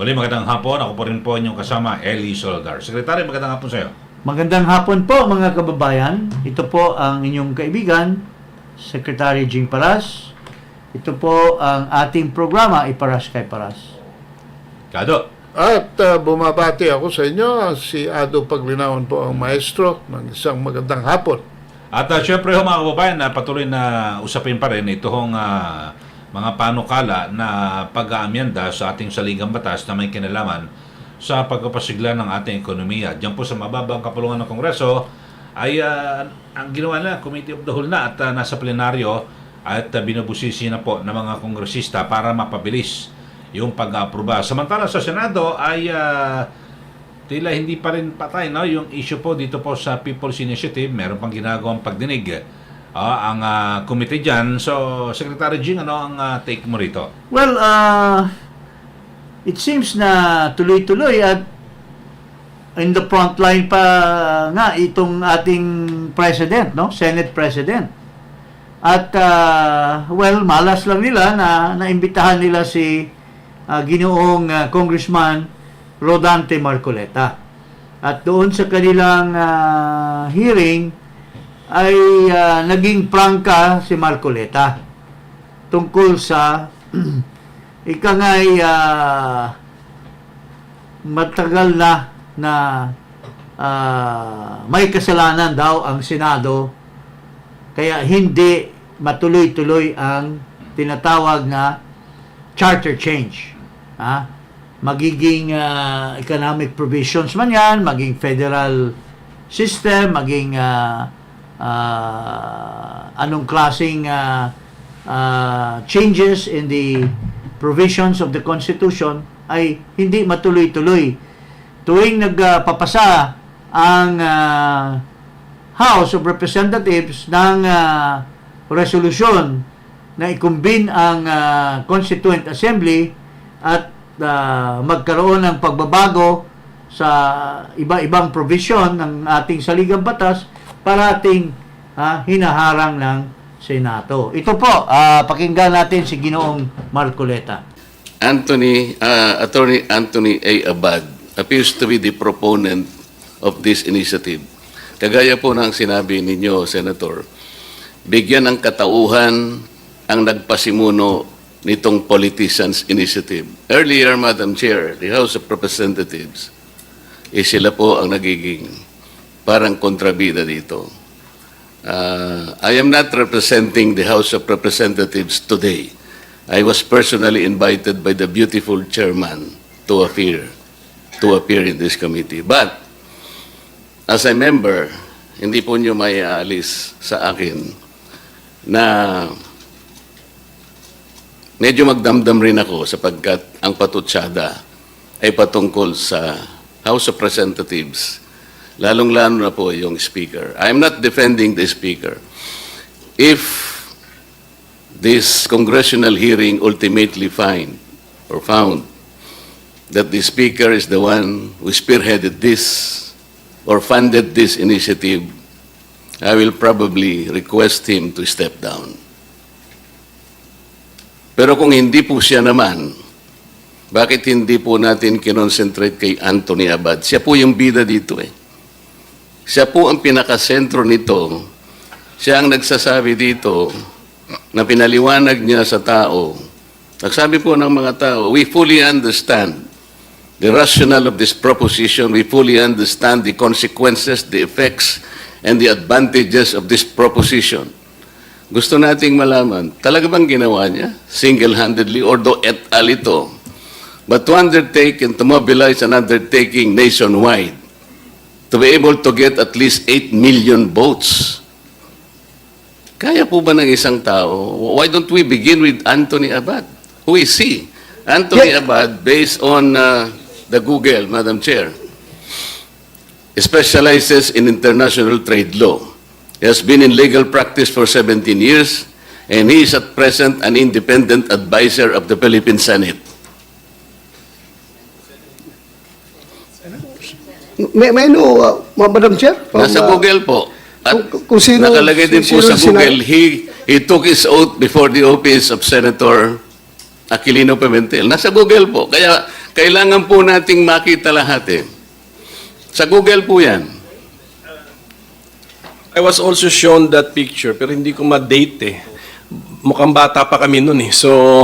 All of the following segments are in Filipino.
Muli magandang hapon. Ako po rin po inyong kasama, Eli Soldar. Sekretary, magandang hapon sa iyo. Magandang hapon po mga kababayan. Ito po ang inyong kaibigan, Secretary Jing Paras. Ito po ang ating programa, Iparas kay Paras. Kado. At bumabati ako sa inyo, si Ado Paglinawan po ang maestro ng isang magandang hapon. At syempre mga kababayan, patuloy na usapin pa rin itong mga panukala na pag-aamyenda sa ating saligang batas na may kinalaman sa pagpapasigla ng ating ekonomiya. Diyan po sa mababang kapulungan ng Kongreso ay ang ginawa na, Committee of the Whole na at nasa plenaryo at binubusisi na po ng mga kongresista para mapabilis yung pag-aproba. Samantala sa Senado ay tila hindi pa rin patay, no? Yung issue po dito po sa People's Initiative, meron pang ginagawang pagdinig ang committee dyan. So, Secretary Jing, ano ang take mo rito? Well, it seems na tuloy-tuloy at in the front line pa nga itong ating president, no? Senate President. At, well, malas lang nila na naimbitahan nila si Ginoong Congressman Rodante Marcoleta. At doon sa kanilang hearing ay naging prangka si Marcoleta tungkol sa ika nga'y matagal na may kasalanan daw ang Senado kaya hindi matuloy-tuloy ang tinatawag na charter change. Magiging economic provisions man yan, maging federal system, maging anong klaseng changes in the provisions of the Constitution ay hindi matuloy-tuloy. Tuwing nagpapasa ang House of Representatives ng resolusyon na i-convene ang Constituent Assembly at magkaroon ng pagbabago sa iba-ibang provision ng ating saligang batas, parating hinaharang ng Senado. Ito po, pakinggan natin si Ginoong Marcoleta. Attorney Anthony A. Abad appears to be the proponent of this initiative. Kagaya po ng sinabi ninyo, Senator, bigyan ng katauhan ang nagpasimuno nitong Politicians Initiative. Earlier, Madam Chair, the House of Representatives, sila po ang nagiging parang kontrabida dito. I am not representing the House of Representatives today. I was personally invited by the beautiful chairman to appear in this committee. But, as a member, hindi po nyo may aalis sa akin na medyo magdamdam rin ako sapagkat ang patutsada ay patungkol sa House of Representatives, lalong-lalo na po yung Speaker. I am not defending the Speaker. If this congressional hearing ultimately found that the Speaker is the one who spearheaded this or funded this initiative, I will probably request him to step down. Pero kung hindi po siya naman, bakit hindi po natin kinonsentrate kay Anthony Abad? Siya po yung bida dito eh. Siya po ang pinakasentro nito. Siya ang nagsasabi dito na pinaliwanag niya sa tao. Nagsabi po ng mga tao, we fully understand the rationale of this proposition. We fully understand the consequences, the effects, and the advantages of this proposition. Gusto nating malaman, talaga bang ginawa niya single-handedly or do et al. Ito? But to undertake and to mobilize an undertaking nationwide, to be able to get at least 8 million votes, kaya po ba ng isang tao? Why don't we begin with Anthony Abad? Who is he? Anthony Abad, based on the Google, Madam Chair, specializes in international trade law. He has been in legal practice for 17 years, and he is at present an independent advisor of the Philippine Senate. May know, Madam Chair? Nasa Google po. At kung sino, nakalagay din po sa Google, he took his oath before the office of Senator Aquilino Pimentel. Nasa Google po. Kaya Kailangan po nating makita lahat eh. Sa Google po yan. I was also shown that picture, pero hindi ko ma-date eh. Mukhang bata pa kami noon eh. So,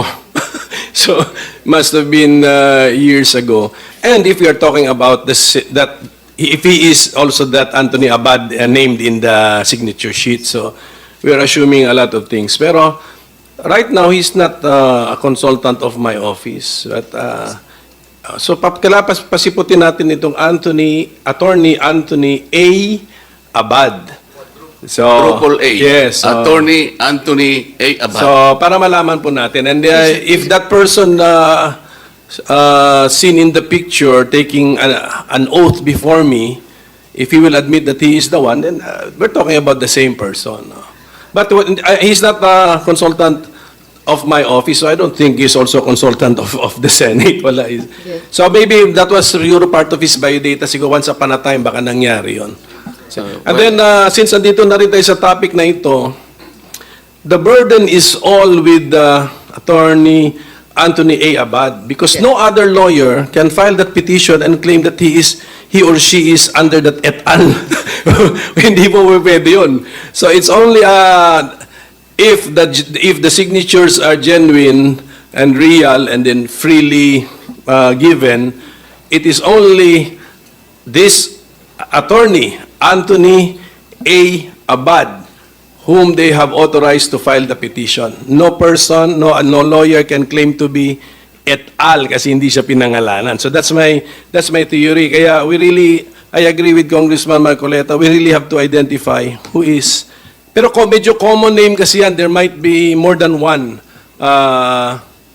so must have been years ago. And if we are talking about that, if he is also that Anthony Abad named in the signature sheet, so we are assuming a lot of things. Pero right now, he's not a consultant of my office. But, so pasiputin natin itong Attorney Anthony A. Abad. So, Triple A. Yes. Attorney Anthony A. Abad. So, para malaman po natin. And if that person seen in the picture taking an oath before me, if he will admit that he is the one, then we're talking about the same person. But he's not a consultant of my office, so I don't think he's also a consultant of the Senate. Wala. So maybe that was part of his biodata. Siguro once upon a time, baka nangyari yun. And then, since andito na rin tayo sa topic na ito, the burden is all with Attorney Anthony A. Abad because no other lawyer can file that petition and claim that he or she is under that et al. Hindi po pwede yun. So it's only if the signatures are genuine and real and then freely given, it is only this attorney, Anthony A. Abad, whom they have authorized to file the petition. No person, no lawyer can claim to be et al. Kasi hindi siya pinangalanan. So that's my theory. Kaya I agree with Congressman Marcoleta. We really have to identify who is. Pero medyo common name kasi yan. There might be more than one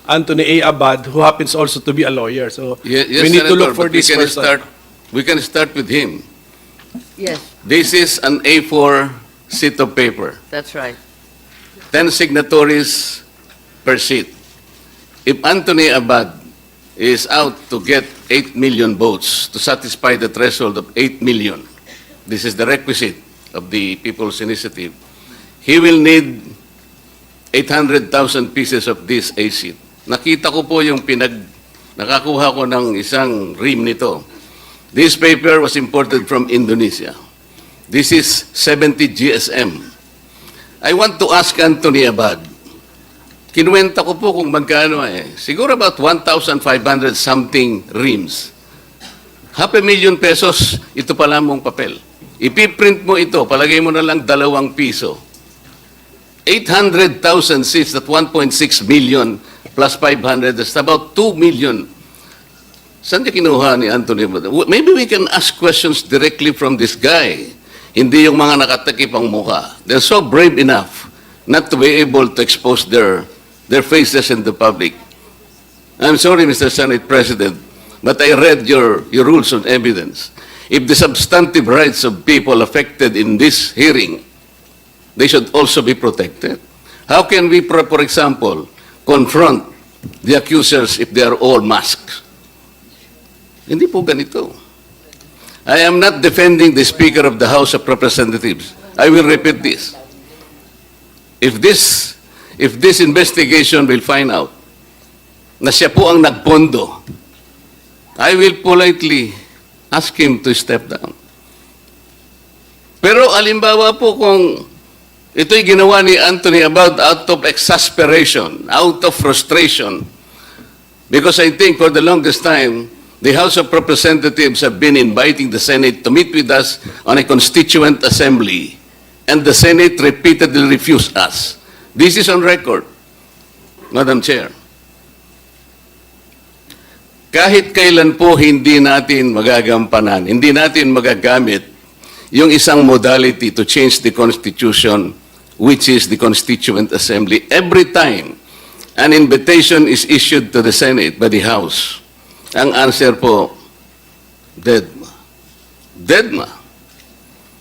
Anthony A. Abad who happens also to be a lawyer. So Yes, we need to look Senator, for but this person. We can start with him. Yes, This is an A4 sheet of paper. that's right. 10 signatories per sheet. If Anthony Abad is out to get 8 million votes to satisfy the threshold of 8 million, this is the requisite of the People's Initiative, he will need 800,000 pieces of this A sheet. Nakita ko po yung nakakuha ko ng isang ream nito. This paper was imported from Indonesia. This is 70 GSM. I want to ask Anthony Abad, kinuwenta ko po kung magkano siguro about 1,500 something reams. $500,000 pesos, ito pala mong papel. Ipiprint mo ito, palagay mo na lang ₱2. 800,000 seats, that 1.6 million plus 500, that's about 2 million. Saan niya kinuha ni Anthony? Maybe we can ask questions directly from this guy. Hindi yung mga nakatakip ang mukha. They're so brave enough not to be able to expose their faces in the public. I'm sorry, Mr. Senate President, but I read your rules on evidence. If the substantive rights of people affected in this hearing, they should also be protected. How can we, for example, confront the accusers if they are all masked? Hindi po ganito. I am not defending the Speaker of the House of Representatives. I will repeat this. If this investigation will find out na siya po ang nagpondo, I will politely ask him to step down. Pero alimbawa po kung ito'y ginawa ni Anthony Abad out of exasperation, out of frustration, because I think for the longest time, the House of Representatives have been inviting the Senate to meet with us on a constituent assembly, and the Senate repeatedly refused us. This is on record, Madam Chair. Kahit kailan po hindi natin magagampanan, hindi natin magagamit yung isang modality to change the Constitution, which is the Constituent Assembly. Every time an invitation is issued to the Senate by the House, ang answer po, dead ma. Dead ma.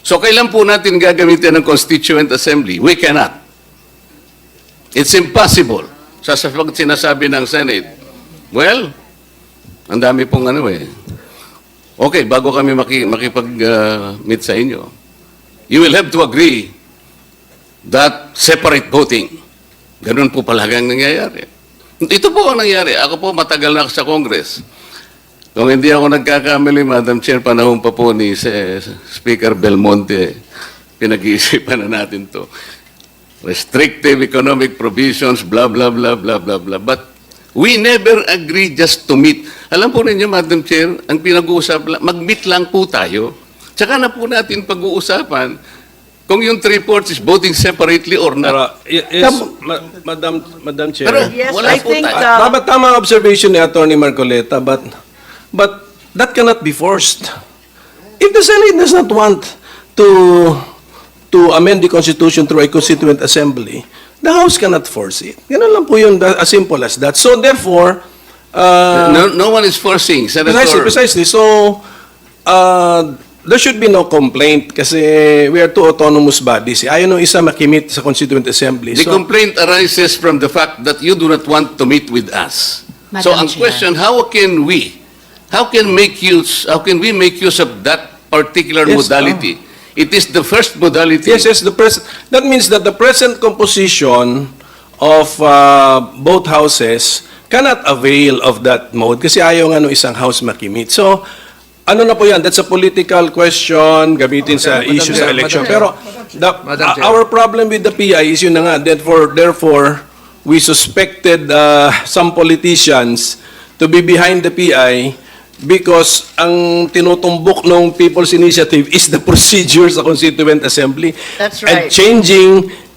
So kailan po natin gagamitin ang Constituent Assembly? We cannot. It's impossible. Sa sinasabi ng Senate, well, ang dami pong Okay, bago kami makipag-meet sa inyo, you will have to agree that separate voting. Ganun po palagang nangyayari. Ito po ang nangyayari. Ako po matagal na sa Congress. Kung hindi ako nagkakamali, Madam Chair, panahon pa po ni Speaker Belmonte, pinag-iisipan na natin to. Restrictive economic provisions, blah, blah, blah, blah, blah, blah. But we never agree just to meet. Alam po ninyo, Madam Chair, ang pinag-uusap, mag-meet lang po tayo. Tsaka na po natin pag-uusapan kung yung 3/4 is voting separately or not. Pero, yes, Madam Chair. Pero Yes, wala I po think tayo. Tama ang observation ni Attorney Marcoleta, but that cannot be forced. If the Senate does not want to amend the Constitution through a Constituent Assembly, the House cannot force it. Ganun lang po yun, as simple as that. So therefore, No one is forcing, Senator. precisely. So, there should be no complaint kasi we are two autonomous bodies. Ayaw nung isa makimit sa Constituent Assembly. The complaint arises from the fact that you do not want to meet with us. So Madam ang Chair. question, how can we make use of that particular Yes, modality? It is the first modality. Yes, that means that the present composition of both houses cannot avail of that mode kasi ayaw nga nung isang house makimit. So, ano na po yan? That's a political question gamitin sa issue sa election. Pero our problem with the PI is yun na nga. Therefore, we suspected some politicians to be behind the PI because ang tinutumbok ng People's Initiative is the procedure sa Constituent Assembly. That's And right.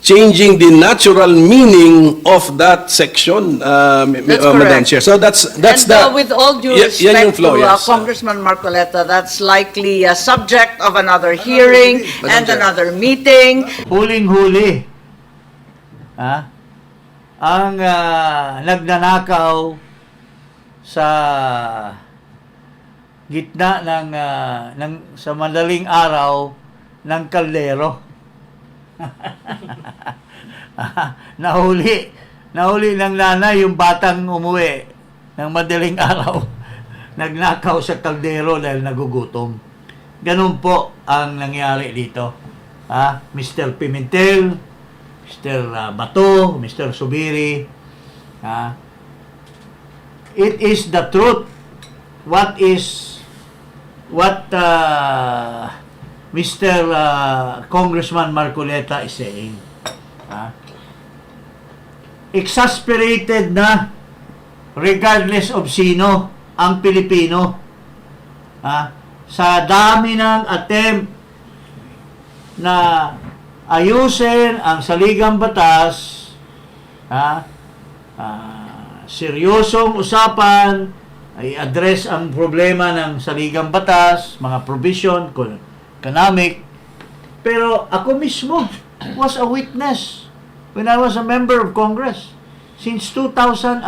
changing the natural meaning of that section, Madam correct. Chair. So that's And the with all due Yan yung respect flow, to yes. Congressman Marcoleta, that's likely a subject of another hearing and another meeting. Huling-huli, ang nagnanakaw sa gitna sa madaling araw ng kaldero. Nahuli ng nanay yung batang umuwi ng madaling araw. Nagnakaw sa kaldero dahil nagugutom. Ganun po ang nangyari dito. Mr. Pimentel, Mr. Bato, Mr. Subiri. It is the truth. What Mr. Congressman Marcoleta is saying. Exasperated na regardless of sino ang Pilipino sa dami ng attempt na ayusin ang saligang batas, seryosong usapan, ay address ang problema ng saligang batas, mga provision, economic. Pero ako mismo was a witness when I was a member of Congress since 2001.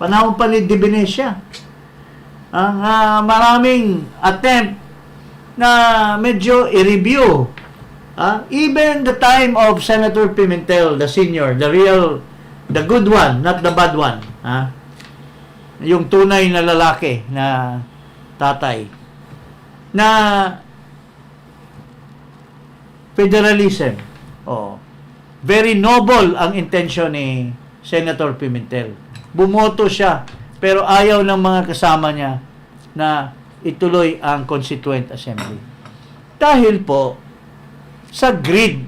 Panahon pa ni Di Venecia. Ang maraming attempt na medyo i-review. Even the time of Senator Pimentel, the senior, the good one, not the bad one. Yung tunay na lalaki na tatay. Na federalism. Very noble ang intention ni Senator Pimentel. Bumoto siya, pero ayaw ng mga kasama niya na ituloy ang Constituent Assembly. Dahil po sa greed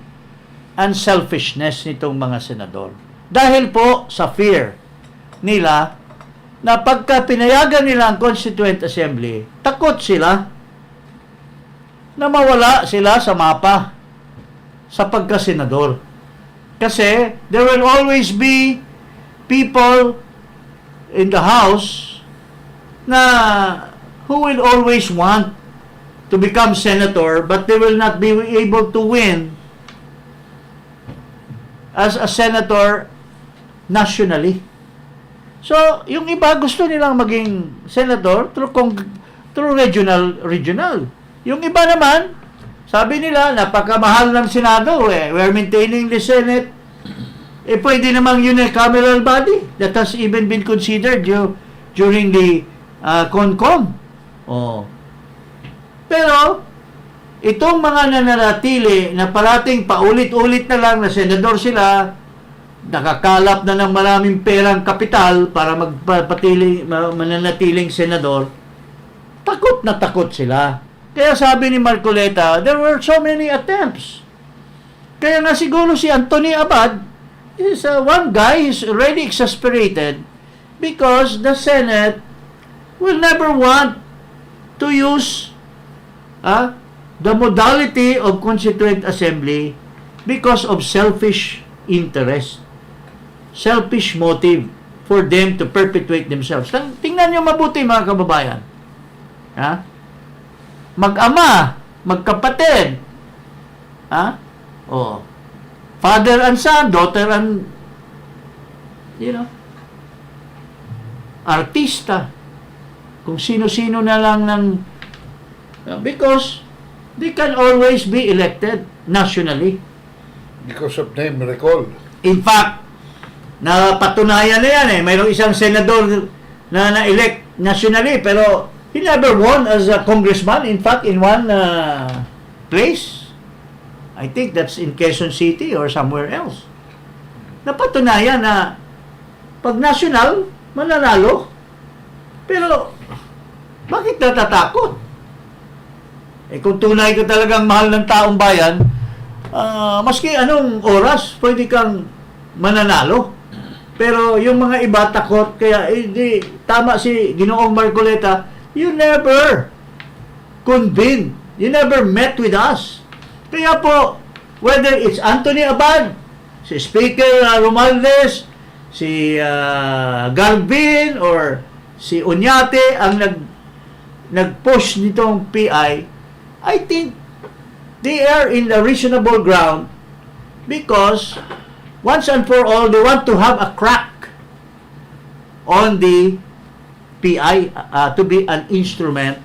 and selfishness nitong mga senador. Dahil po sa fear nila na pagka pinayagan nila ang Constituent Assembly, takot sila na mawala sila sa mapa sa pagkasenador. Kasi there will always be people in the House na who will always want to become senator but they will not be able to win as a senator nationally. So, yung iba gusto nilang maging senator through regional. Yung iba naman, sabi nila, napakamahal ng Senado. We're maintaining the Senate. Pwede namang unicameral body that has even been considered during the CONCOM. Pero, itong mga nananatili na parating paulit-ulit na lang na senador sila, nakakalap na ng maraming perang kapital para mananatiling senador, takot na takot sila. Kaya sabi ni Marcoleta, there were so many attempts. Kaya nga siguro si Anthony Abad is one guy is already exasperated because the Senate will never want to use the modality of Constituent Assembly because of selfish interest, selfish motive for them to perpetuate themselves. Tingnan nyo mabuti mga kababayan. Mag-ama, magkapatid, father and son, daughter and artista, kung sino-sino na lang ng because they can always be elected nationally. Because of name recall. In fact, napatunayan na yan mayroong isang senador na na-elect nationally pero he never won as a congressman. In fact, in one place, I think that's in Quezon City or somewhere else, napatunayan na pag national, mananalo. Pero bakit natatakot? Kung tunay ka talagang mahal ng taong bayan, maski anong oras, pwede kang mananalo. Pero yung mga iba takot, kaya tama si Ginoong Marcoleta, you never convened, you never met with us. Kaya po, whether it's Anthony Abad, si Speaker Romualdez, si Galvin, or si Oñate ang nag-push nitong PI, I think they are in the reasonable ground because once and for all, they want to have a crack on the PI to be an instrument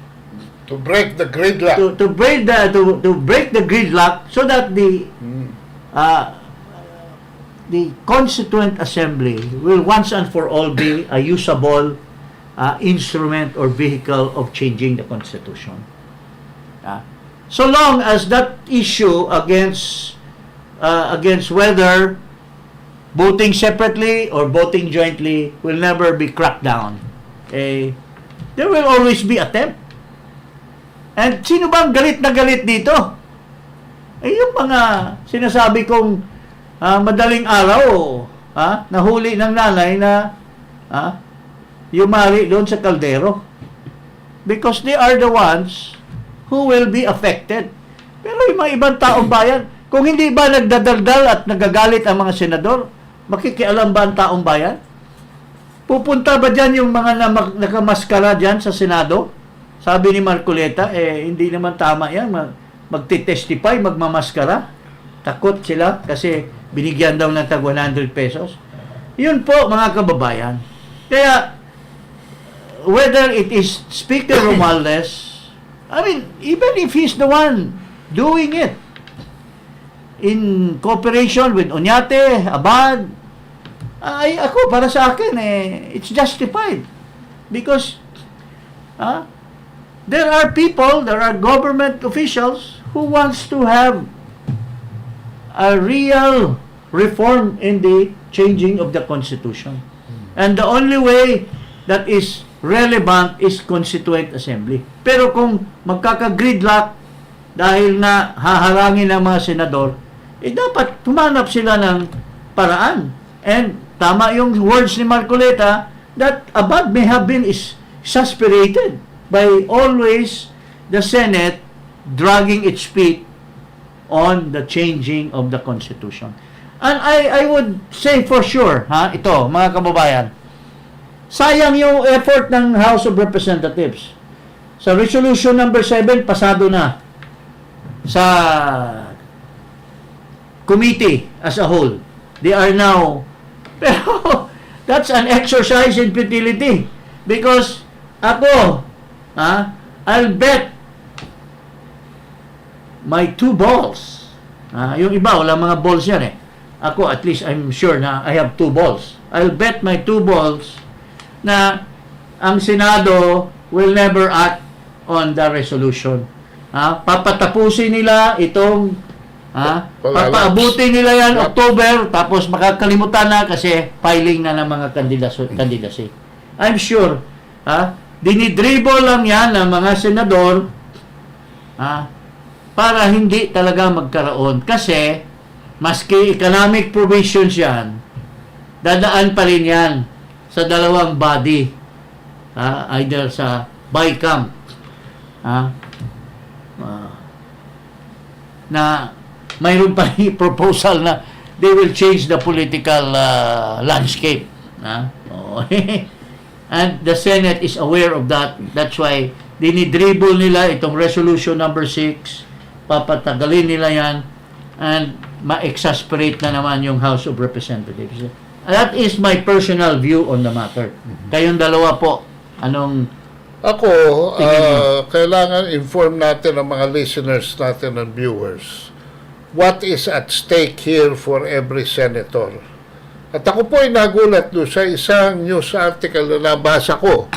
To break the gridlock. to break the gridlock so that the Constituent Assembly will once and for all be a usable instrument or vehicle of changing the Constitution. So long as that issue against whether voting separately or voting jointly will never be cracked down, there will always be attempt. And sino bang galit na galit dito? Yung mga sinasabi kong madaling araw, nahuli ng nanay na yumari doon sa kaldero. Because they are the ones who will be affected. Pero yung mga ibang taong bayan, kung hindi ba nagdadaldal at nagagalit ang mga senador, makikialam ba ang taong bayan? Pupunta ba dyan yung mga nakamaskara dyan sa Senado? Sabi ni Marcoleta, hindi naman tama yan. Magti-testify, magmamaskara. Takot sila kasi binigyan daw ng tag 100 pesos. Yun po, mga kababayan. Kaya, whether it is Speaker Romualdez, I mean, even if he's the one doing it, in cooperation with Oñate, Abad, ako, para sa akin, it's justified. Because, there are people, there are government officials who wants to have a real reform in the changing of the Constitution. And the only way that is relevant is Constituent Assembly. Pero kung magkaka-gridlock dahil na haharangin ng mga senador, dapat tumanap sila ng paraan. And tama yung words ni Marcoleta that Abad may have been exasperated by always the Senate dragging its feet on the changing of the Constitution. And I would say for sure, ito, mga kababayan, sayang yung effort ng House of Representatives. Sa Resolution number 7, pasado na sa committee as a whole. They are now, pero that's an exercise in futility. Because ako, I'll bet my 2 balls. Yung iba, wala mga balls yan Ako, at least I'm sure na I have 2 balls. I'll bet my 2 balls na ang Senado will never act on the resolution. Papatapusin nila itong Ha? Palalaps. Papaabutin nila yan Yep. October, tapos makakalimutan na kasi filing na ng mga candidacy. I'm sure, dinidribble lang yan ng mga senador, para hindi talaga magkaroon. Kasi, maski economic provisions yan, dadaan pa rin yan sa dalawang body. Either sa BICAM, na mayroon pa rin proposal na they will change the political landscape. Oo. And the Senate is aware of that. That's why dinidribble nila itong resolution number 6, papatagalin nila yan, and ma-exasperate na naman yung House of Representatives. That is my personal view on the matter. Kayong dalawa po, anong Ako, Tingin mo? kailangan inform natin ang mga listeners natin and viewers what is at stake here for every senator. At ako po ay nagulat doon sa isang news article na nabasa ko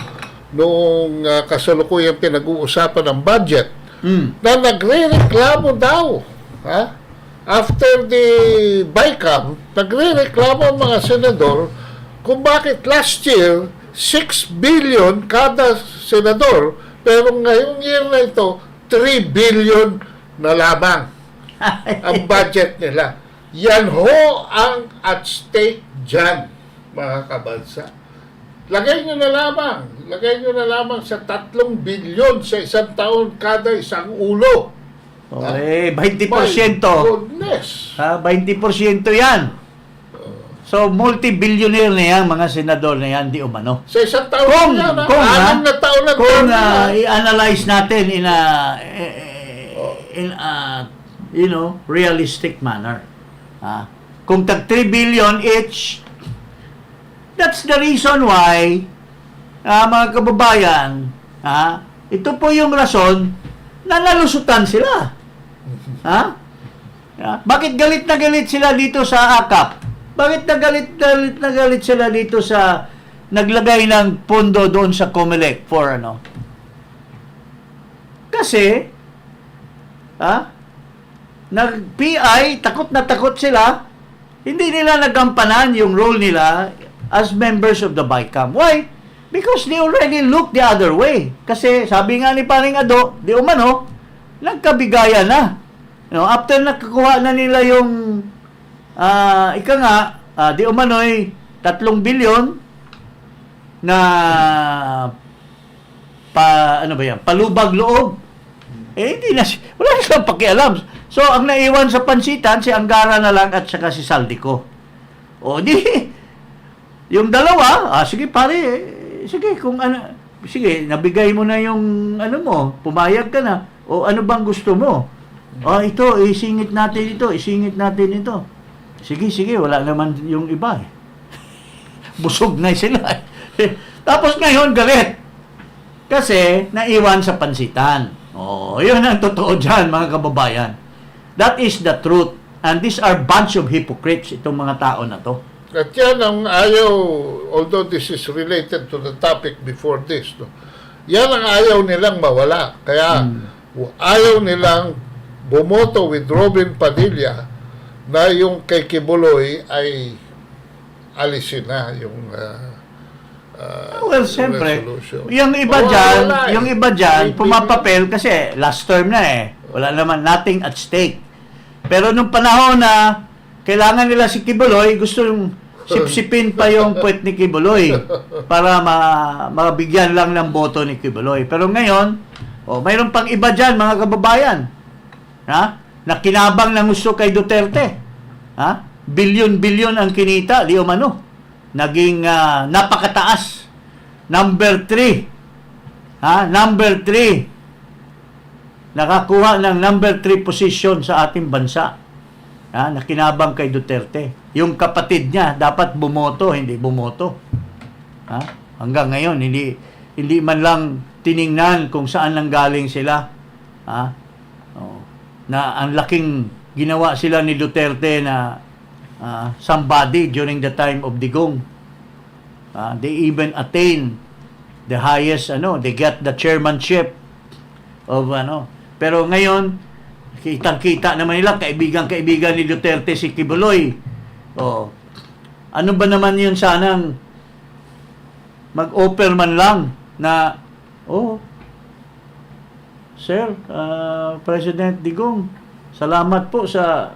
noong kasalukuyang pinag-uusapan ng budget na nagre-reklamo daw. After the BICAM, nagre-reklamo ang mga senador kung bakit last year 6 billion kada senador, pero ngayong year na ito 3 billion na lamang ang budget nila. Yan ho ang at stake dyan, mga kabansa. Lagay nyo na lamang sa 3 bilyon sa isang taon kada isang ulo. okay, 20%. My goodness. 20% yan. So, multi-billionaire na yan, mga senador na yan, di umano. Sa isang taon Kung, na yan, kung, ha? 6 na taon na Kung taon i-analyze natin in a realistic manner. Kung tag 3 billion each, that's the reason why, mga kababayan, ito po yung rason na nalusutan sila. Bakit galit na galit sila dito sa AKAP? Bakit na galit sila dito sa naglagay ng pondo doon sa COMELEC for ano? Kasi, nag-PI, takot na takot sila, hindi nila nagampanan yung role nila as members of the BICAM. Why? Because they already look the other way. Kasi, sabi nga ni Paring Ado, di umano, nagkabigayan na. After nakakuha na nila yung di umano'y 3 bilyon na palubag loob. Hindi na, wala na silang pakialam. So, ang naiwan sa pansitan, si Angara na lang at saka si Saldico. Yung dalawa, sige pare, sige, sige, nabigay mo na yung, pumayag ka na. O ano bang gusto mo? Ito, isingit natin ito. Sige, wala naman yung iba. Busog na sila. Tapos ngayon, galit. Kasi, naiwan sa pansitan. Yun ang totoo dyan, mga kababayan. That is the truth. And these are bunch of hypocrites, itong mga tao na to. At yan ang ayaw, although this is related to the topic before this, yan ang ayaw nilang mawala. Kaya, ayaw nilang bumoto with Robin Padilla na yung kay Kibuloy ay alisin na yung Well, siyempre, resolution. yung iba dyan, pumapapel kasi last term na Wala naman, nothing at stake. Pero nung panahon na kailangan nila si Kibuloy, gusto yung sipsipin pa yung puwet ni Kibuloy para mabigyan lang ng boto ni Kibuloy. Pero ngayon, mayroon pang iba dyan, mga kababayan, na kinabang ng gusto kay Duterte. Bilyon-bilyon ang kinita, di umano. Naging napakataas. Number 3. Number 3. Nakakuha ng number 3 position sa ating bansa. Nakinabang kay Duterte. Yung kapatid niya, dapat bumoto, hindi bumoto. Hanggang ngayon, hindi man lang tiningnan kung saan nanggaling sila. Na ang laking ginawa sila ni Duterte na somebody during the time of Digong. They even attain the highest, they get the chairmanship of, pero ngayon, kitang-kita naman nila, kaibigan ni Duterte si Kibuloy. Oh. Ano ba naman yun sanang mag-offer man lang na, Sir, President Digong, salamat po sa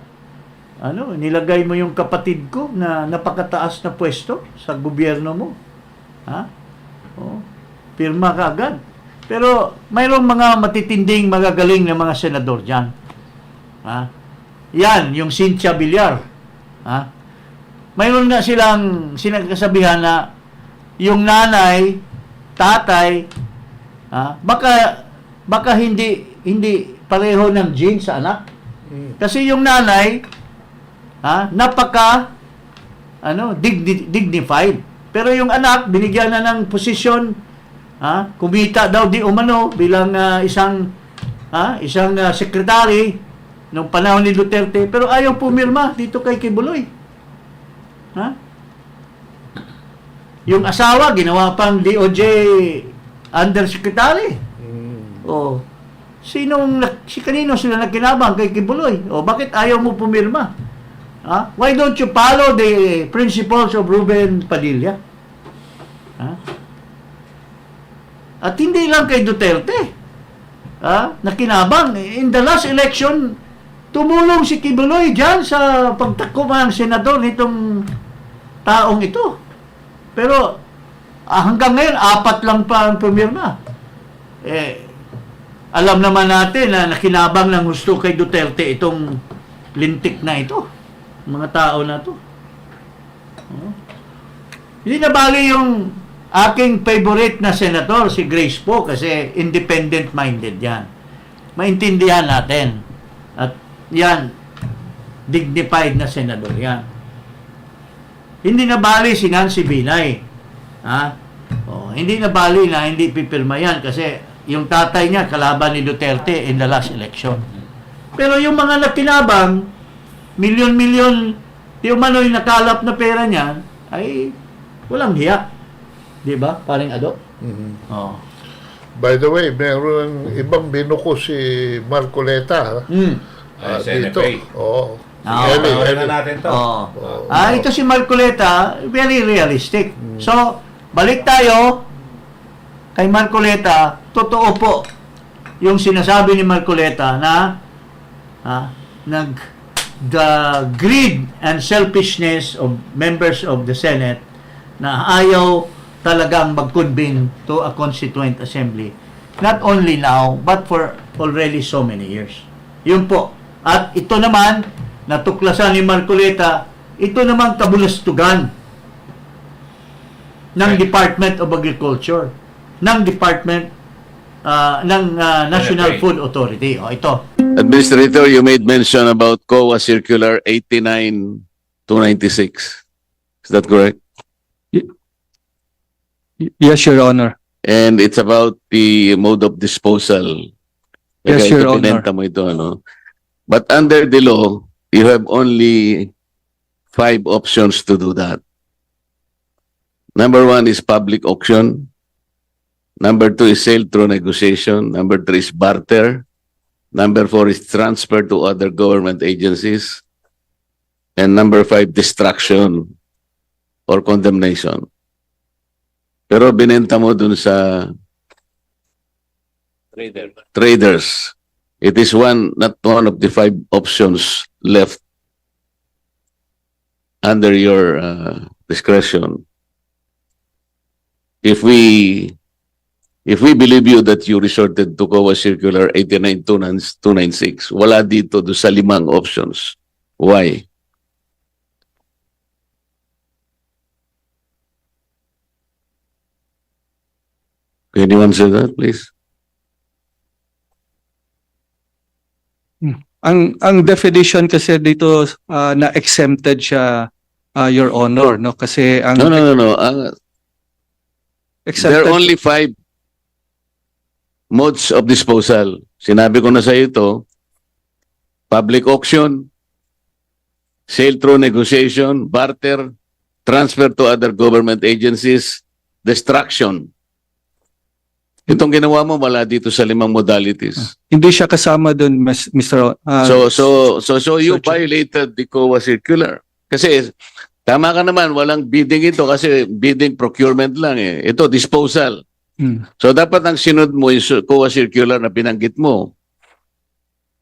nilagay mo yung kapatid ko na napakataas na pwesto sa gobyerno mo. Ha? Pirma ka agad. Pero mayroong mga matitinding, magagaling na mga senador dyan. Ha? Yan, yung Cynthia Villar. Ha? Mayroon nga silang sinagkasabihan na yung nanay, tatay, baka hindi pareho ng gene sa anak. Kasi yung nanay, napaka dignified. Pero yung anak, binigyan na ng posisyon, kumita daw di umano bilang isang secretary nung panahon ni Duterte, pero ayaw pumirma dito kay Kibuloy. Yung asawa, ginawa pang DOJ undersecretary. Kanino sila nagkinabang kay Kibuloy? Bakit ayaw mo pumirma? Why don't you follow the principles of Ruben Padilla? At hindi lang kay Duterte. Nakinabang. In the last election, tumulong si Kibuloy dyan sa pagtakbo ng senador nitong taong ito. Pero hanggang ngayon, 4 lang pa ang pumirma. Alam naman natin na nakinabang ng gusto kay Duterte itong lintik na ito. Mga tao na to. Hindi na bali yung aking favorite na senator, si Grace po, kasi independent-minded yan. Maintindihan natin. At yan, dignified na senador yan. Hindi na bali si Nancy Binay. Hindi na bali na hindi pipirma yan kasi yung tatay niya kalaban ni Duterte in the last election. Pero yung mga nakinabang, milyon-milyon, yung manoy nakalap na pera niyan, ay walang hiya. Di ba? Paring Ado? By the way, meron ibang binuko si Marcoleta. Dito. Eli. Natin to. Ito si Marcoleta, very realistic. So, balik tayo kay Marcoleta. Totoo po yung sinasabi ni Marcoleta na the greed and selfishness of members of the Senate na ayaw talagang mag-convene to a constituent assembly. Not only now, but for already so many years. Yun po. At ito naman, natuklasan ni Marcoleta, ito naman kabulastugan ng Department of Agriculture, ng Department ng National Food Authority. Ito. Administrator, you made mention about COA Circular 89-296. Is that correct? Yes, Your Honor. And it's about the mode of disposal. Yes, Your Honor. Pinenta mo ito, ano? But under the law, you have only 5 options to do that. Number 1 is public auction. Number 2 is sale through negotiation. Number 3 is barter. Number 4 is transfer to other government agencies. And number 5, destruction or condemnation. Pero binenta mo dun sa traders. It is not one of the 5 options left under your discretion. If we believe you that you resorted to COA Circular 89-296, wala dito do sa 5 options. Why? Can you answer that, please? Ang definition kasi dito na exempted siya, Your Honor, no? Kasi ang No. There exempted are only 5 modes of disposal. Sinabi ko na sa ito, public auction, sale through negotiation, barter, transfer to other government agencies, destruction. Itong ginawa mo wala dito sa 5 modalities. Hindi siya kasama doon, Mr. So you Sir Chair. violated the COA circular. Kasi tama ka naman, walang bidding ito kasi bidding procurement lang eh. Ito, disposal. So dapat ang sinod mo yung COA circular na binanggit mo.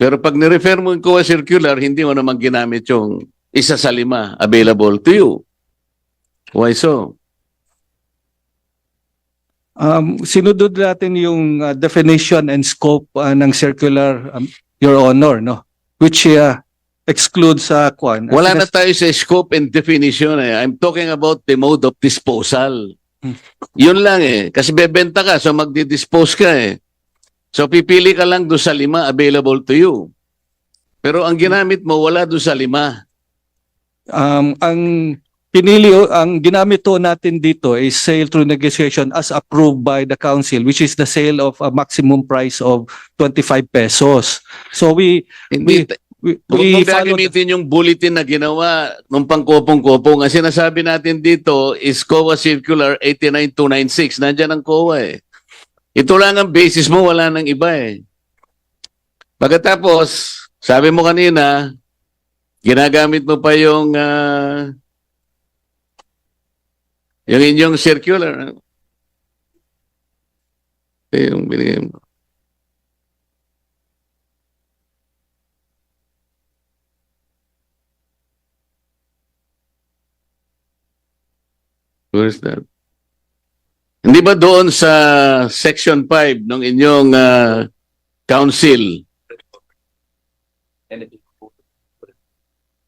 Pero pag nirefer mo yung COA circular, hindi mo naman ginamit yung isa sa 5 available to you. Why so? Sinudod natin yung definition and scope ng circular, Your Honor, no? Which excludes kwan. Wala na tayo sa scope and definition eh. I'm talking about the mode of disposal. Yun lang eh. Kasi bebenta ka, so magdi-dispose ka eh. So pipili ka lang doon sa 5 available to you. Pero ang ginamit mo, wala doon sa 5. Ang ginamit to natin dito is sale through negotiation as approved by the council, which is the sale of a maximum price of 25 pesos. So we Huwag mong gagamitin yung bulletin na ginawa nung pangkopong-kopong. Ang sinasabi natin dito is COA Circular 89296. Nandiyan ang COA eh. Ito lang ang basis mo, wala nang iba eh. Pagkatapos, sabi mo kanina, ginagamit mo pa yung inyong circular. Yung binigay mo. Where's that? Hindi ba doon sa section 5 ng inyong council?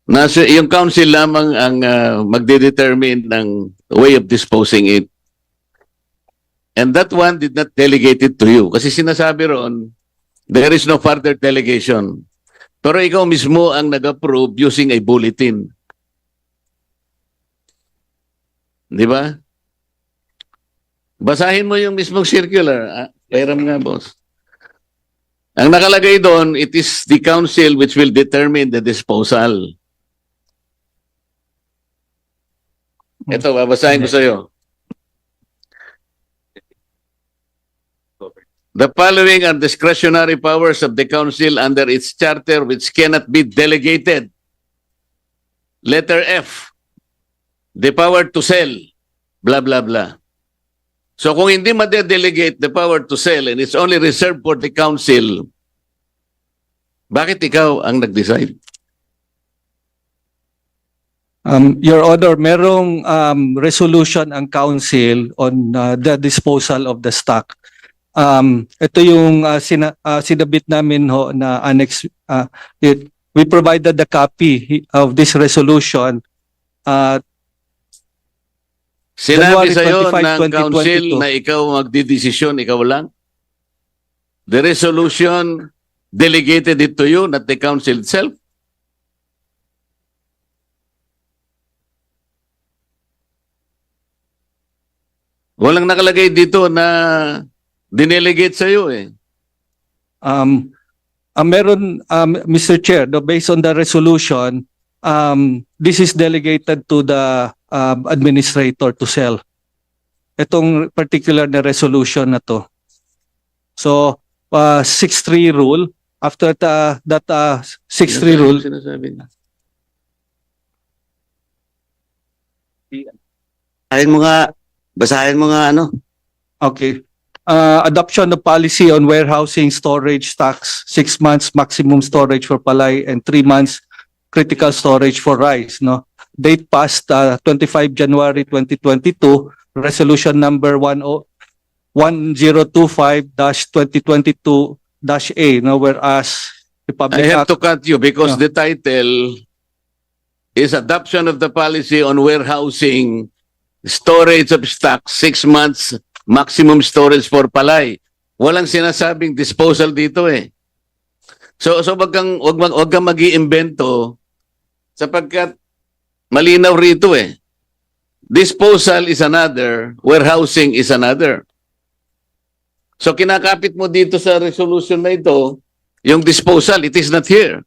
Nasa yung council lamang ang magde-determine ng way of disposing it. And that one did not delegate it to you. Kasi sinasabi ron, there is no further delegation. Pero ikaw mismo ang nag-approve using a bulletin. Di ba? Basahin mo yung mismong circular. Pairam nga, boss. Ang nakalagay doon, it is the council which will determine the disposal. Ito, babasahin ko sa iyo. The following are discretionary powers of the council under its charter which cannot be delegated. Letter F. The power to sell, blah, blah, blah. So kung hindi ma-delegate the power to sell and it's only reserved for the council, bakit ikaw ang nag-decide? Your Honor, merong resolution ang council on the disposal of the stock. Ito yung sinabit namin ho na annex. We provided the copy of this resolution. Sinabi January sa'yo 25, ng council 2022. na ikaw magdidesisyon, ikaw lang? The resolution delegated it to you, not the council itself? Walang nakalagay dito na dinelegate sa'yo eh. Meron, Mr. Chair, based on the resolution, this is delegated to the administrator to sell. Itong particular na resolution na to. So, 6-3 rule, after that 6-3 rule, Sinasabi niya. Basahin mo nga ano. okay. Adoption of policy on warehousing storage stocks, 6 months maximum storage for palay and 3 months critical storage for rice, no? Date passed 25 January 2022, resolution number 1025-2022-A, no, whereas the public I have act, to cut you because Yeah. the title is Adoption of the Policy on Warehousing Storage of Stock, 6 months maximum storage for palay. Walang sinasabing disposal dito eh. So wag kang mag-iimbento sapagkat malinaw rito eh. Disposal is another, warehousing is another. So kinakapit mo dito sa resolution na ito, yung disposal, it is not here.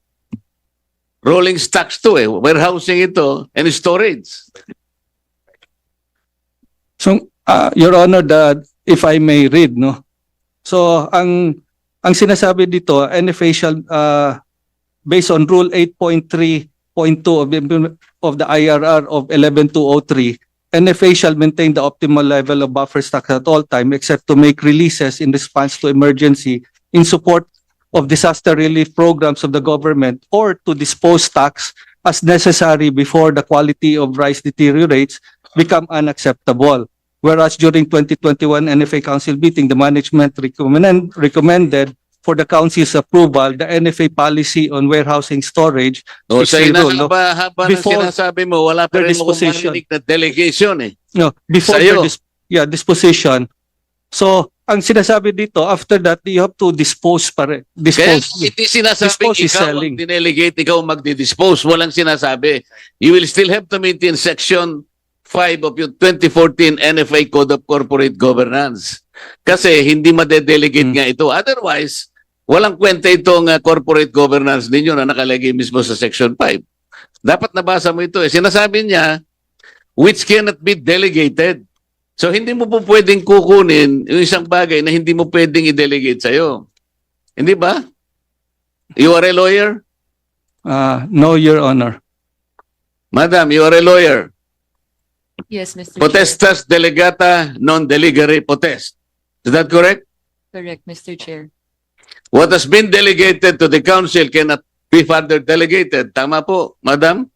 Rolling stocks to eh, warehousing ito, and storage. so, Your Honor, if I may read, no, So ang sinasabi dito, NFA shall based on Rule 8.3.2 of the IRR of 11203, NFA shall maintain the optimal level of buffer stocks at all time except to make releases in response to emergency in support of disaster relief programs of the government or to dispose stocks as necessary before the quality of rice deteriorates become unacceptable. Whereas during 2021 NFA Council meeting, the management recommended for the Council's approval the NFA policy on warehousing storage. O which sa they rule, no? inahaba ng Before sinasabi mo, wala pa their rin mo disposition. marinig na delegation eh. No, before Sa'yo. their disposition. So, ang sinasabi dito, after that, you have to dispose pa rin. Kaya Dispose. hindi sinasabing Dispose is ikaw selling. ang dinelegate, ikaw ang magdi-dispose. Walang sinasabi. You will still have to maintain Section 5 of yung 2014 NFA Code of Corporate Governance. Kasi hindi madedelegate nga ito. Otherwise, walang kwenta itong corporate governance ninyo na nakalagay mismo sa Section 5. Dapat nabasa mo ito. Sinasabi niya, which cannot be delegated. So, hindi mo po pwedeng kukunin yung isang bagay na hindi mo pwedeng i-delegate sa'yo. Hindi ba? You are a lawyer? No, Your Honor. Madam, you are a lawyer. Yes, Mr. Chair. Potestas delegata non delegare potest. Is that correct? Correct, Mr. Chair. What has been delegated to the council cannot be further delegated. Tama po, madam?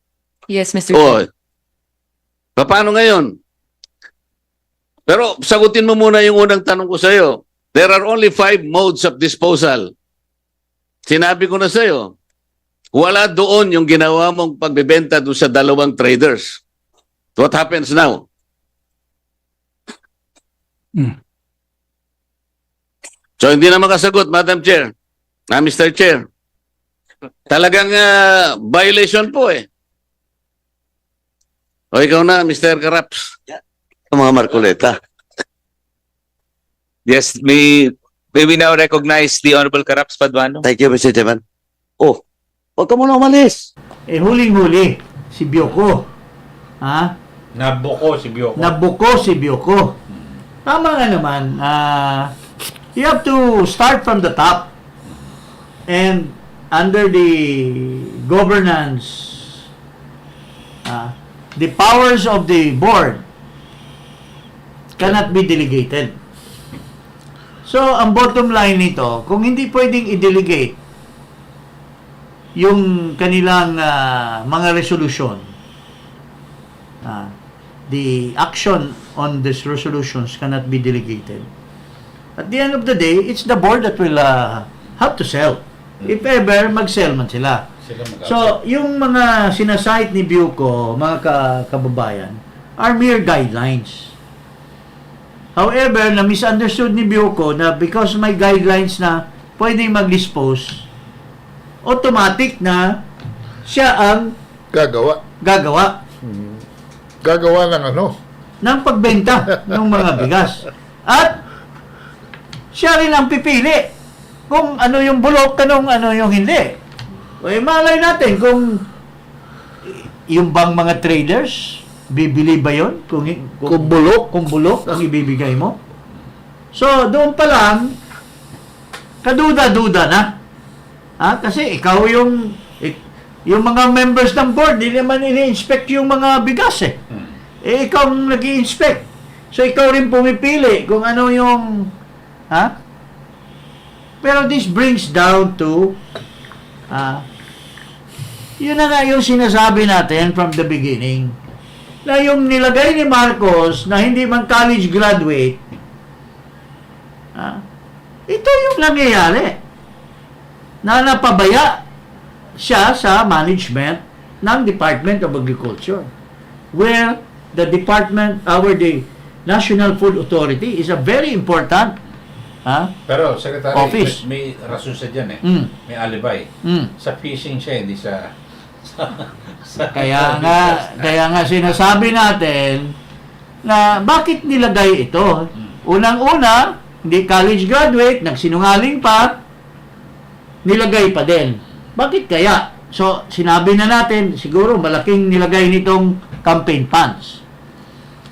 Yes, Mr. Chair. O, paano ngayon? Pero sagutin mo muna yung unang tanong ko sa'yo. There are only 5 modes of disposal. Sinabi ko na sa'yo, wala doon yung ginawa mong pagbebenta doon sa dalawang traders. What happens now? So hindi na makasagot, Madam Chair. Mr. Chair. Talagang violation po eh. O ikaw na, Mr. Karaps. Mga Marcoleta. Yes, may we now recognize the Honorable Karaps Paduano. Thank you, Mr. Chairman. Oh, huwag ka muna umalis. Huling-huli, si Bioko. Ha? Nabuko si Bioko. Nabuko si Bioko. Tama nga naman. You have to start from the top. And under the governance, the powers of the board cannot be delegated. So, ang bottom line nito, kung hindi pwedeng i-delegate yung kanilang mga resolution, the action on these resolutions cannot be delegated. At the end of the day, it's the board that will have to sell. If ever, mag-sell man sila. So, yung mga sinasite ni Biuco, mga kababayan, are mere guidelines. However, na-misunderstood ni Biuco na because may guidelines na pwedeng mag-dispose, automatic na siya ang Gagawa. Gagawa ng ano? Ng pagbenta ng mga bigas. At siya rin ang pipili kung ano yung bulok, kanong ano yung hindi. O malay natin kung yung bang mga traders, bibili ba yun? Kung bulok ang ibibigay mo? So, doon pa lang, kaduda-duda na. Kasi ikaw yung mga members ng board, hindi naman ini-inspect yung mga bigas eh. Ikaw ang nag-i-inspect. So, ikaw rin pumipili kung ano yung... Pero this brings down to... yun na nga yung sinasabi natin from the beginning. Na yung nilagay ni Marcos na hindi man college graduate, ito yung nangyayari. Na napabaya siya sa management ng Department of Agriculture, where the the National Food Authority is a very important Pero, Secretary, office. may rason sa dyan eh. May alibay. Sa fishing siya, hindi sa Kaya nga sinasabi natin na bakit nilagay ito. Unang-una, hindi college graduate, nagsinungaling pa, nilagay pa din. Bakit kaya? So, sinabi na natin, siguro malaking nilagay nitong campaign funds.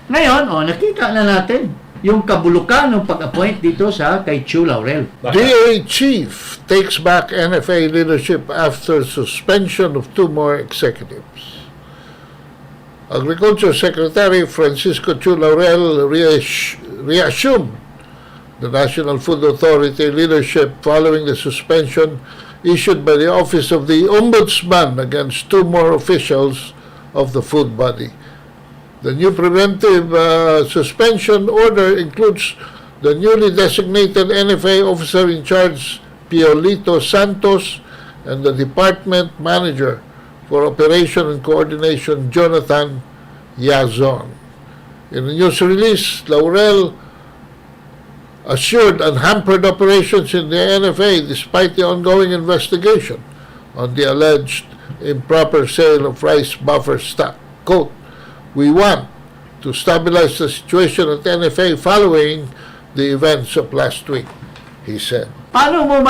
Ngayon, nakita na natin. yung kabulukan ng pag-appoint dito sa kay Chu Laurel. DA Chief takes back NFA leadership after suspension of 2 more executives. Agriculture Secretary Francisco Chu Laurel reassumed the National Food Authority leadership following the suspension issued by the Office of the Ombudsman against 2 more officials of the food body. The new preventive suspension order includes the newly designated NFA officer in charge, Piolito Santos, and the department manager for operation and coordination, Jonathan Yazon. In a news release, Laurel assured unhampered operations in the NFA despite the ongoing investigation on the alleged improper sale of rice buffer stock. Quote, "We want to stabilize the situation at NFA following the events of last week," he said. Paano mo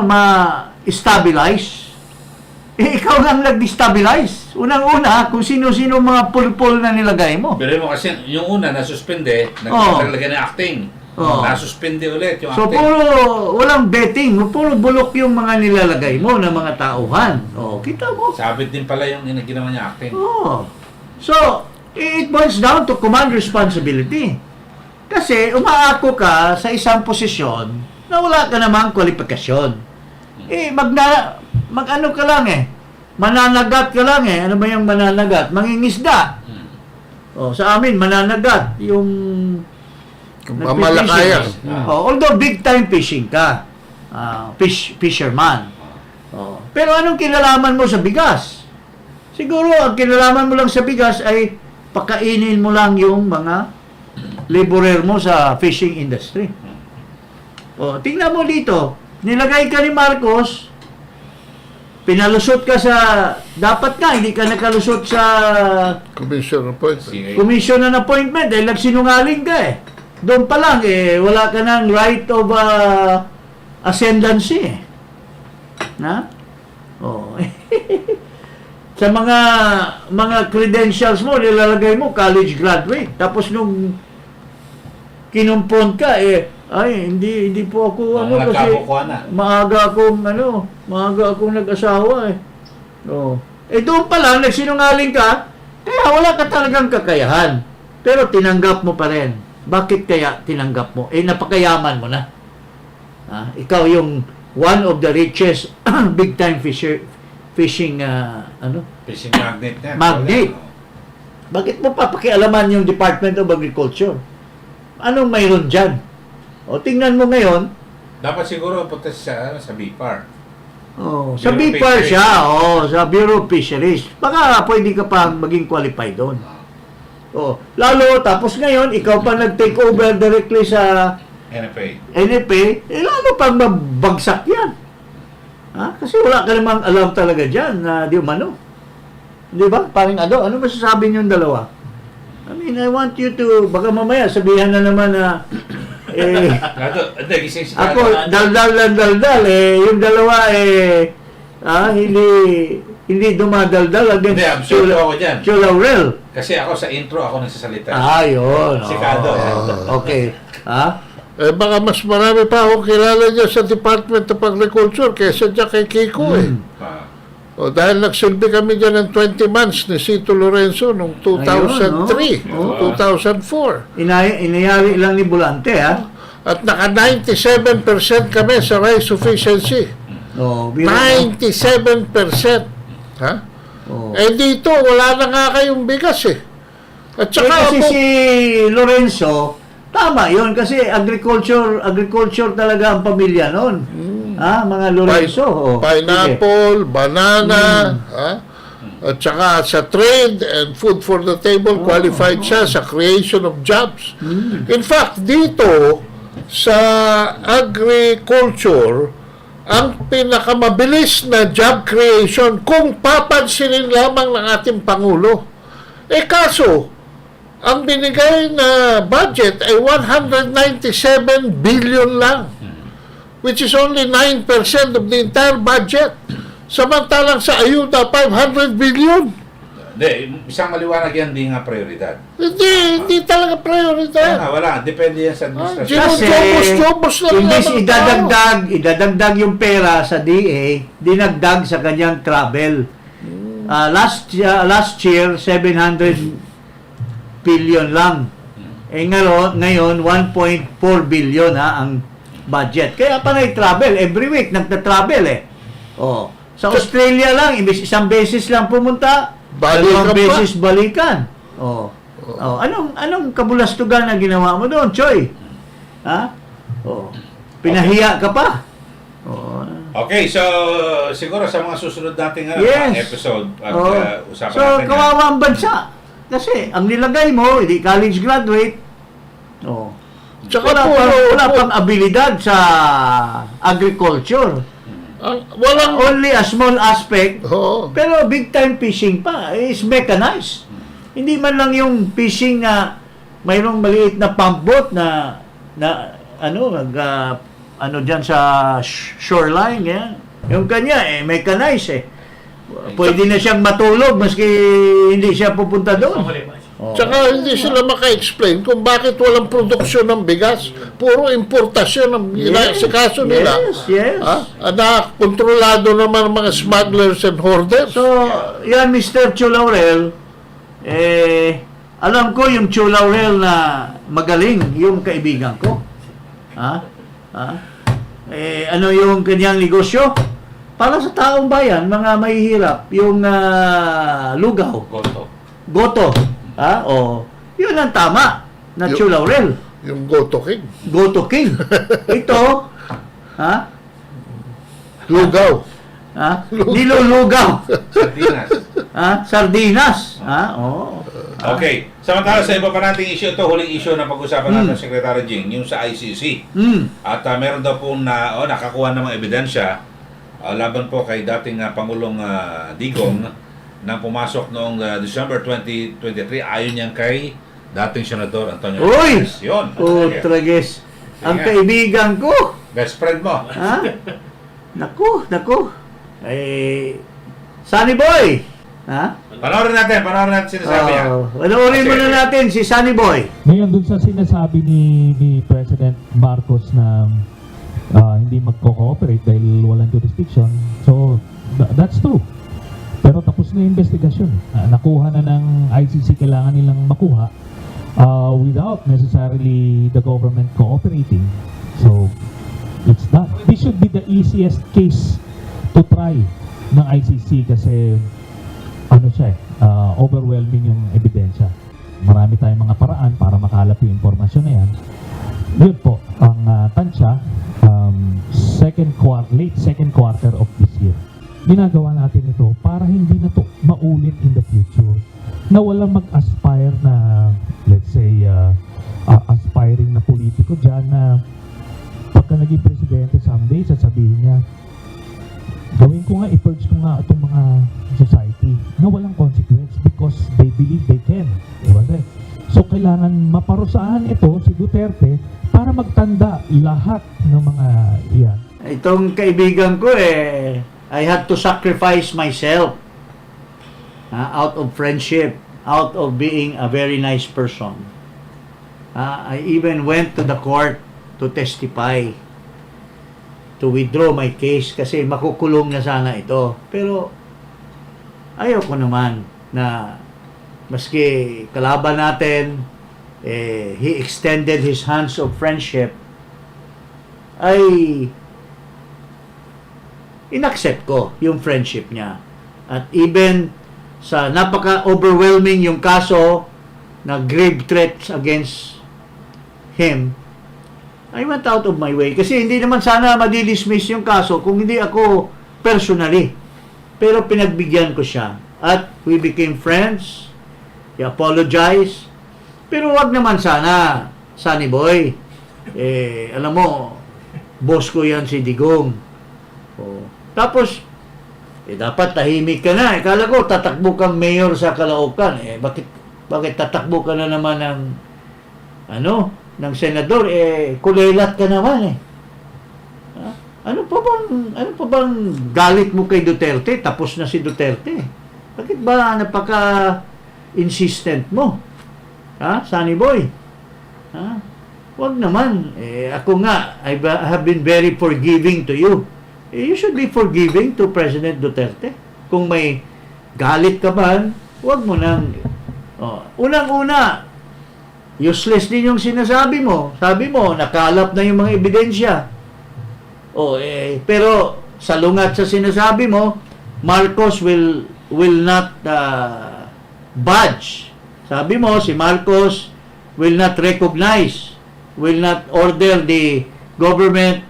ma-stabilize? Ikaw lang nag-destabilize. Unang-una, kung sino-sino mga pulpul na nilagay mo. Pero mo kasi, yung una, nasuspende, naglalagay ng acting. Nasuspende ulit yung So, acting. puro, walang betting. Puro bulok yung mga nilalagay mo na mga tauhan. Kita mo. Sabit din pala yung ginawa niya acting. So, it boils down to command responsibility. Kasi, umaako ka sa isang posisyon na wala ka namang kwalifikasyon. Mag-ano ka lang mananagat ka lang Ano ba yung mananagat? Mangingisda. Sa amin, mananagat. Yung Mamalakayan. although big time fishing ka. Fisherman. Pero anong kinalaman mo sa bigas? Siguro, ang kinalaman mo lang sa bigas ay pakainin mo lang yung mga laborer mo sa fishing industry. Tingnan mo dito. Nilagay ka ni Marcos, pinalusot ka sa, dapat ka, hindi ka nakalusot sa Commission appointment. commission and appointment dahil nagsinungaling ka Doon pa lang wala ka ng right of ascendancy Na? Sa mga credentials mo, nilalagay mo college graduate. Tapos nung kinumpont ka hindi po ako kasi maaga akong nag-asawa doon pa lang nagsinungaling ka, kaya wala ka talagang kakayahan. Pero tinanggap mo pa rin. Bakit kaya tinanggap mo? Napakayaman mo na. Ikaw yung one of the richest big time fishing Fishing magnet yan. Magnet. Bakit mo papakialaman yung Department of Agriculture? Anong mayroon dyan? Tingnan mo ngayon. Dapat siguro punta sa BIPAR. Sa BIPAR siya. Sa Bureau of Fisheries. Baka pwede ka pa maging qualified doon. Lalo, tapos ngayon, ikaw pa nag-take over directly sa NFA, lalo pang mabagsak yan. Kasi wala ka namang alam talaga dyan na di umano. Di ba? Paring ano masasabi niyong dalawa? I mean, I want you to, baka mamaya sabihan na naman na ako, daldal, yung dalawa hindi dumadaldal against Chu Laurel. Kasi ako sa intro, ako nagsasalita. Yun. Sikado. Okay. Baka mas marami pa akong kilala niya sa Department of Agriculture kaysa dyan kay Kiko dahil nagsilbi kami dyan ng 20 months ni Sito Lorenzo noong 2003, 2004. Inayari lang ni Bulante, At naka 97% kami sa rice sufficiency. 97%. Dito, wala na nga kayong bigas At saka kasi si Lorenzo, tama yun, kasi agriculture talaga ang pamilya noon. Mga Lorenzo. Pineapple, banana, at saka sa trade and food for the table, qualified siya sa creation of jobs. In fact, dito, sa agriculture, ang pinakamabilis na job creation kung papansinin lamang ng ating Pangulo. Kaso, ang binigay na budget ay 197 billion lang, which is only 9% of the entire budget. Samantalang sa ayuda, 500 billion. Hindi, isang maliwanag yan, di nga prioridad. Hindi talaga Kaya prioridad. nga, wala. Depende yan sa administrasyon. Kasi, Kasi, jobos lang imbis naman ang idadagdag yung pera sa DA, dinagdag sa kanyang travel. Last year, 700 billion lang. Ngayon, 1.4 billion ang budget. Kaya panay travel. Every week, nagta-travel Sa Australia lang, imbis isang beses lang pumunta, Balikan dalawang pa. beses balikan. Anong kabulastugan na ginawa mo doon, Choy? Ha? Pinahiya ka pa. Okay, so siguro sa mga susunod nating Yes. mga episode, usapan So, natin yan. kawawa ang bansa. Kasi, ang nilagay mo, hindi college graduate, Tsaka wala pang abilidad sa agriculture. walang, Only a small aspect, Oo. pero big time fishing pa is mechanized. Hindi man lang yung fishing na mayroong maliit na pump boat na diyan sa shoreline, yan. Yung kanya mechanized Pwede na siyang matulog maski hindi siya pupunta doon. Tsaka hindi sila maka-explain kung bakit walang produksyon ng bigas. Puro importasyon ang sa kaso nila. Yes. Na kontrolado naman ng mga smugglers and hoarders. So, yan Mr. Chulaurel, alam ko yung Chulaurel na magaling, yung kaibigan ko. Ano yung kanyang negosyo? Para sa taong bayan, mga mahihirap, yung lugaw, goto. Yun ang tama na Chulaurel. Yung Goto King. Goto King. Ito, Lugaw. nilulugaw. Sardinas. Sardinas. Okay. Samantala sa iba pa nating issue, ito huling issue na pag-usapan natin ng Secretary Jing, yung sa ICC. At meron daw po nakakuha ng mga ebidensya laban po kay dating Pangulong Digong na pumasok noong December 2023 ayon niyan kay dating Senador Antonio Uy! Reyes. Yun. Trages. Ang kaibigan ko. Best friend mo. Naku. Sunny Boy. Panoorin natin sinasabi niya. Panoorin muna natin si Sunny Boy. Ngayon, dun sa sinasabi ni President Marcos na hindi magko-cooperate dahil walang jurisdiction, so that's true. Pero tapos na yung investigation. Nakuha na ng ICC, kailangan nilang makuha without necessarily the government cooperating. So, it's that. This should be the easiest case to try ng ICC kasi overwhelming yung ebidensya. Marami tayong mga paraan para makalap yung impormasyon na yan. Yun po, ang tansya, late second quarter of this year. Ginagawa natin ito para hindi na to maulit in the future. Na walang mag-aspire na, let's say, aspiring na politiko dyan na pagka naging presidente someday, sasabihin niya, gawin ko nga, i-purge ko nga itong mga society na walang consequence because they believe they can. Diba? So, kailangan maparusahan ito si Duterte para magtanda lahat ng mga iyan. Itong kaibigan ko I had to sacrifice myself out of friendship, out of being a very nice person. I even went to the court to testify, to withdraw my case kasi makukulong na sana ito. Pero ayoko naman na maski kalaban natin, he extended his hands of friendship, ay inaccept ko yung friendship niya. At even sa napaka-overwhelming yung kaso na grave threats against him, I went out of my way. Kasi hindi naman sana madidismiss yung kaso kung hindi ako personally. Pero pinagbigyan ko siya. At we became friends. He apologized. Pero wag naman sana, Sunny Boy. Alam mo, boss ko yan si Digong. Tapos, dapat tahimik ka na. Kala ko, tatakbo kang mayor sa Caloocan. Bakit tatakbo ka na naman ng senador? Kulelat ka naman Ano pa bang galit mo kay Duterte? Tapos na si Duterte. Bakit ba napaka-insistent mo? Ha? Sunny Boy? Ha? Wag naman. Ako nga, I have been very forgiving to you. You should be forgiving to President Duterte. Kung may galit ka man, wag mo nang... Unang-una, useless din yung sinasabi mo. Sabi mo, nakalap na yung mga ebidensya. Pero salungat sa sinasabi mo, Marcos will not budge. Sabi mo, si Marcos will not recognize, will not order the government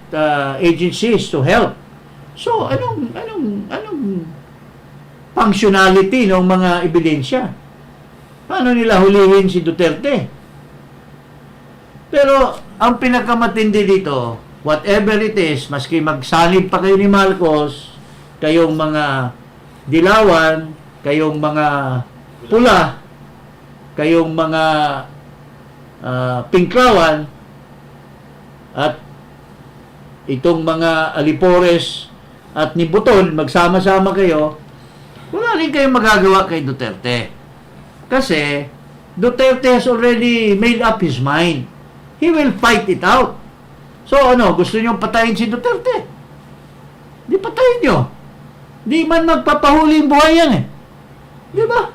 agencies to help. So, anong functionality ng mga ebidensya? Paano nila hulihin si Duterte? Pero, ang pinakamatindi dito, whatever it is, maski magsanib pa kayo ni Marcos, kayong mga dilawan, kayong mga pula, kayong mga pinklawan, at itong mga alipores at ni Buton, magsama-sama kayo, wala rin kayong magagawa kay Duterte. Kasi, Duterte has already made up his mind. He will fight it out. So, gusto nyo patayin si Duterte? Di patayin nyo. Di man magpapahuli yung buhay yan eh. Di ba?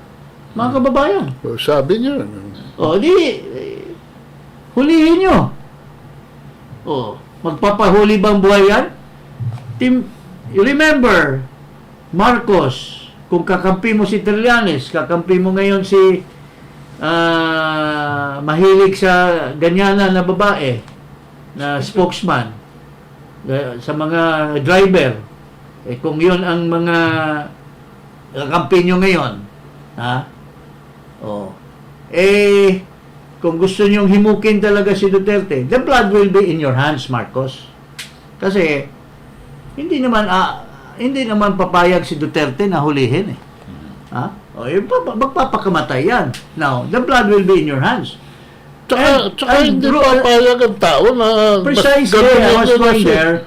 Mga kababayan. Sabi niyo. Hulihin nyo. Magpapahuli bang buhay yan? Remember, Marcos, kung kakampi mo si Trillanes, kakampi mo ngayon si mahilig sa ganyanan na babae, na spokesman, sa mga driver, kung yun ang mga kakampi nyo ngayon, kung gusto nyong himukin talaga si Duterte, the blood will be in your hands, Marcos. Kasi, hindi naman papayag si Duterte na hulihin eh. Magpapakamatay yan. Now, the blood will be in your hands. Tsaka hindi papayag ang tao na... Precisely, I was going there.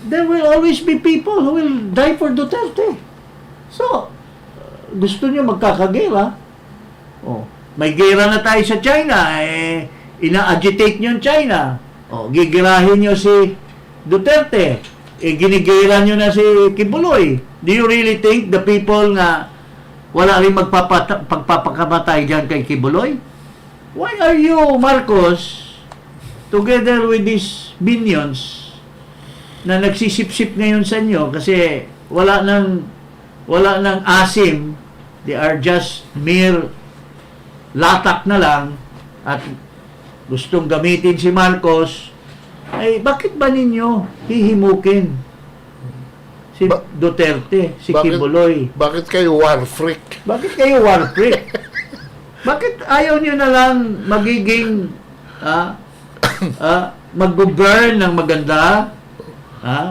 There will always be people who will die for Duterte. So, gusto nyo magkakagera. May gera na tayo sa China. Ina-agitate nyo yung China. Gigirahin nyo si Duterte. Ginigera nyo na si Kibuloy. Do you really think the people nga wala rin magpapakamatay dyan kay Kibuloy? Why are you, Marcos, together with these minions na nagsisip-sip ngayon sa inyo kasi wala nang asim, they are just mere latak na lang at gustong gamitin si Marcos, bakit ba ninyo hihimukin si Duterte, si Kibuloy? Bakit kayo war freak? Bakit kayo war freak? Bakit ayaw nyo na lang magiging mag-govern ng maganda?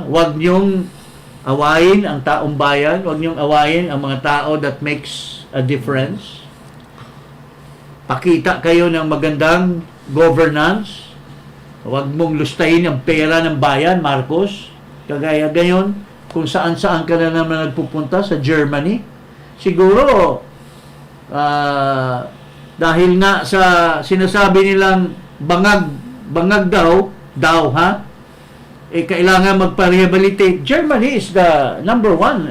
Huwag nyong awayin ang taong bayan, huwag nyong awayin ang mga tao that makes a difference. Pakita kayo ng magandang governance. Huwag mong lustayin ang pera ng bayan, Marcos. Kagaya gayon, kung saan-saan ka na naman nagpupunta sa Germany. Siguro, dahil nga sa sinasabi nilang bangag daw, kailangan magpa-rehabilitate. Germany is the number one,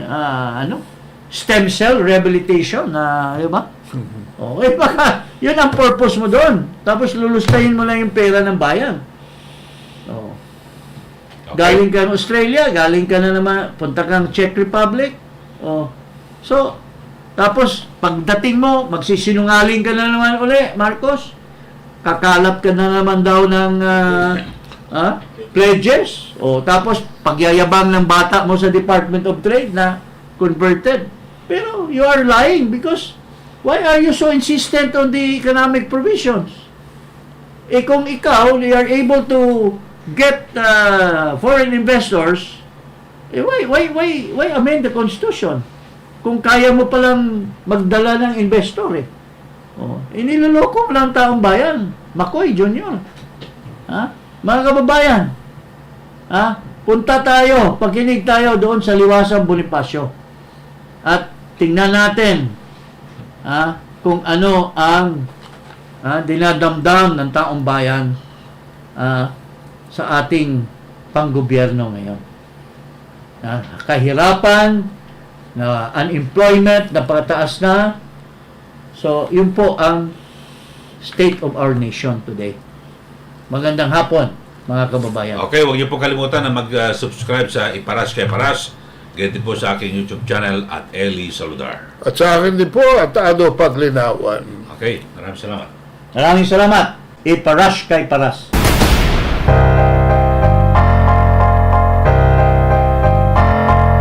stem cell rehabilitation, di ba? Baka, yun ang purpose mo doon. Tapos lulustahin mo lang yung pera ng bayan. Galing ka ng Australia, galing ka na naman, punta kang Czech Republic. So, tapos, pagdating mo, magsisinungaling ka na naman uli, Marcos. Kakalap ka na naman daw ng pledges. Tapos, pagyayabang ng bata mo sa Department of Trade na converted. Pero, you are lying because why are you so insistent on the economic provisions? Kung ikaw, you are able to get foreign investors, why amend the Constitution? Kung kaya mo palang magdala ng investor iniloloko mo lang taong bayan. Makoy Junior. Mga kababayan, punta tayo, pakinig tayo doon sa Liwasang Bonifacio. At tingnan natin kung ano ang dinadamdam ng taong bayan sa ating panggobyerno ngayon. Kahirapan, unemployment na pataas na. So, yun po ang state of our nation today. Magandang hapon, mga kababayan. Okay, huwag niyo po kalimutan na mag-subscribe sa Iparas kay Paras. Ganito po sa aking YouTube channel at Eli Saludar. At sa akin din po, at Paglinawan. Okay, maraming salamat. Maraming salamat. Iparas kay Paras.